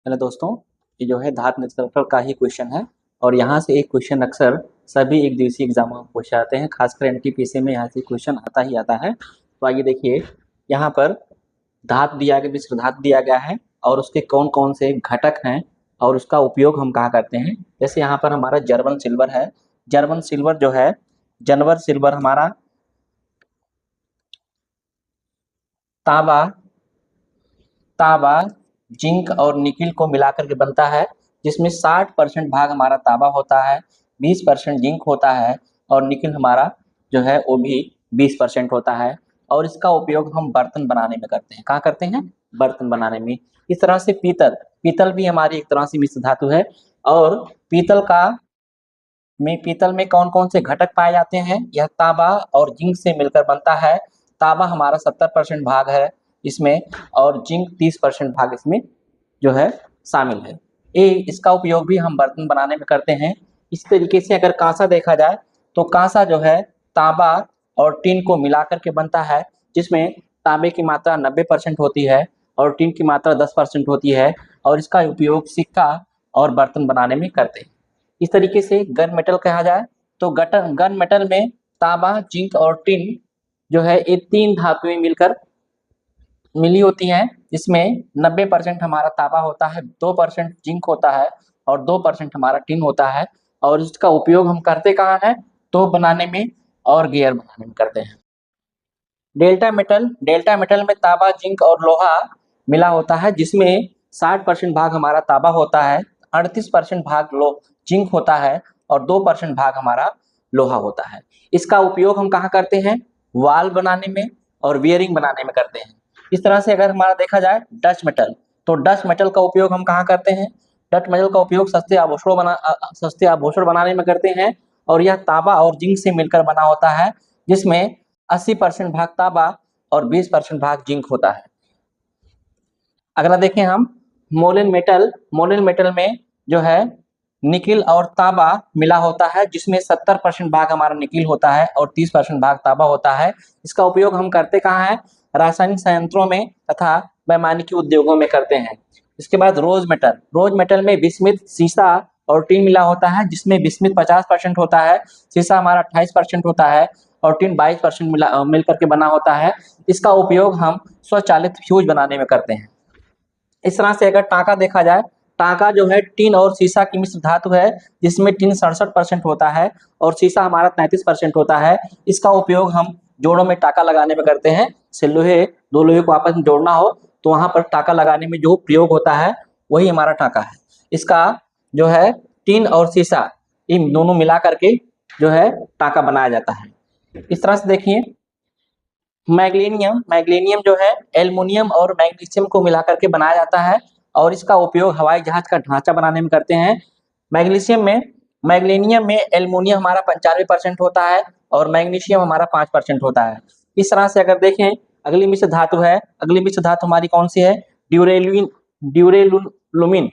Hello दोस्तों, ये जो है धात्म क्षेत्रफल का ही क्वेश्चन है और यहाँ से एक क्वेश्चन अक्सर सभी एक दिवसीय एग्जामों में पूछे जाते हैं। खासकर एनटीपीसी में यहाँ से क्वेश्चन आता ही आता है। तो आइए देखिए, यहाँ पर धातु दिया गया, मिश्र धातु दिया गया है और उसके कौन कौन से घटक हैं और उसका उपयोग हम कहाँ करते हैं। जैसे यहाँ पर हमारा जर्मन सिल्वर है। जर्मन सिल्वर जो है, जनवर सिल्वर हमारा तांबा तांबा जिंक और निकिल को मिलाकर के बनता है, जिसमें 60% भाग हमारा तांबा होता है, 20% जिंक होता है और निकिल हमारा जो है वो भी 20% होता है। और इसका उपयोग हम बर्तन बनाने में करते हैं। कहाँ करते हैं? बर्तन बनाने में। इस तरह से पीतल पीतल भी हमारी एक तरह से मिश्र धातु है। और पीतल में कौन कौन से घटक पाए जाते हैं? यह तांबा और जिंक से मिलकर बनता है। तांबा हमारा 70% भाग है इसमें और जिंक 30% भाग इसमें जो है शामिल है। इसका उपयोग भी हम बर्तन बनाने में करते हैं। इस तरीके से अगर कांसा देखा जाए तो कांसा जो है तांबा और टिन को मिलाकर के बनता है, जिसमें तांबे की मात्रा 90% होती है और टिन की मात्रा 10% होती है और इसका उपयोग सिक्का और बर्तन बनाने में करते हैं। इस तरीके से गन मेटल कहा जाए तो गन मेटल में तांबा, जिंक और टिन जो है ये तीन धातुएं मिलकर मिली होती हैं। इसमें 90% हमारा तांबा होता है, 2% जिंक होता है और 2% हमारा टिन होता है। और इसका उपयोग हम करते कहाँ हैं? तोप बनाने में और गियर बनाने में करते हैं। डेल्टा मेटल में तांबा, जिंक और लोहा मिला होता है, जिसमें 60% भाग हमारा तांबा होता है, 38% भाग जिंक होता है और 2% भाग हमारा लोहा होता है। इसका उपयोग हम कहाँ करते हैं? वाल बनाने में और बियरिंग बनाने में करते हैं। इस तरह से अगर हमारा देखा जाए डच मेटल, तो डच मेटल का उपयोग हम कहाँ करते हैं? डच मेटल का उपयोग सस्ते आभूषण बनाने में करते हैं और यह तांबा और जिंक से मिलकर बना होता है, जिसमें 80% भाग तांबा और 20% भाग जिंक होता है। अगला देखें हम मोलिन मेटल में जो है निकिल और तांबा मिला होता है, जिसमें 70% भाग हमारा निकिल होता है और 30% भाग तांबा होता है। इसका उपयोग हम करते कहाँ हैं? रासायनिक संयंत्रों में तथा वैमानिकी उद्योगों में करते हैं। इसके बाद रोज मेटल में विस्मित, सीसा और टिन मिला होता है, जिसमें विस्मित 50% होता है, सीसा हमारा 28% होता है और टिन 22% मिलकर के बना होता है। इसका उपयोग हम स्वचालित फ्यूज बनाने में करते हैं। इस तरह से अगर टांका देखा जाए, टांका जो है टिन और सीसा की मिश्र धातु है, जिसमें टिन 67% होता है और सीसा हमारा 33% होता है। इसका उपयोग हम जोड़ों में टांका लगाने में करते हैं। दो लोहे को आपस में जोड़ना हो तो वहां पर टांका लगाने में जो प्रयोग होता है वही हमारा टांका है। इसका जो है टिन और सीसा इन दोनों मिला करके जो है टांका बनाया जाता है। इस तरह से देखिए, मैग्नीशियम जो है एल्युमिनियम और मैग्नीशियम को मिलाकर के बनाया जाता है और इसका उपयोग हवाई जहाज का ढांचा बनाने में करते हैं। मैग्नीशियम में एल्युमिनियम हमारा 95% होता है और मैग्नीशियम हमारा 5% होता है। इस तरह से अगर देखें, अगली मिश्र धातु है। अगली मिश्र धातु हमारी कौन सी है? ड्यूरेलुमिन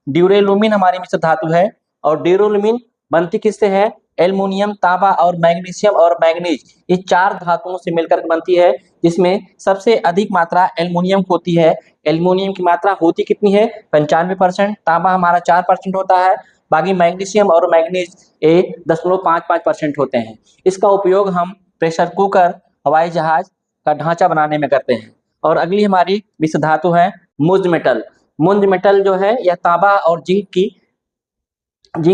ड्यूरेलुमिन हमारी मिश्र धातु है और ड्यूरेलुमिन बनती किससे है? एल्युमिनियम, तांबा और मैग्नीशियम और मैग्नीज, ये चार धातुओं से मिलकर बनती है, जिसमें सबसे अधिक मात्रा एल्युमिनियम होती है। एल्युमिनियम की मात्रा होती कितनी है? 95%। तांबा हमारा 4% होता है, बाकी मैग्नीशियम और मैग्नीज 1.55% होते हैं। इसका उपयोग हम प्रेशर कुकर, हवाई जहाज का ढांचा बनाने में करते हैं। और अगली हमारी मिश्र धातु है मुंज मेटल जो है यह तांबा और जिंक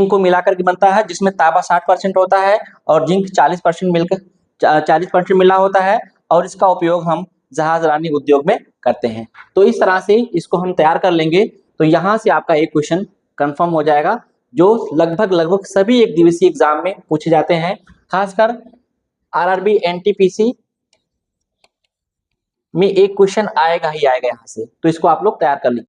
को मिलाकर के बनता है, जिसमें तांबा 60% होता है और जिंक 40% मिला होता है और इसका उपयोग हम जहाज रानी उद्योग में करते हैं। तो इस तरह से इसको हम तैयार कर लेंगे तो यहाँ से आपका एक क्वेश्चन कंफर्म हो जाएगा, जो लगभग सभी एक दिवसीय एग्जाम में पूछे जाते हैं। खासकर आरआरबी एनटीपीसी में एक क्वेश्चन आएगा ही आएगा यहाँ से, तो इसको आप लोग तैयार कर लीजिए।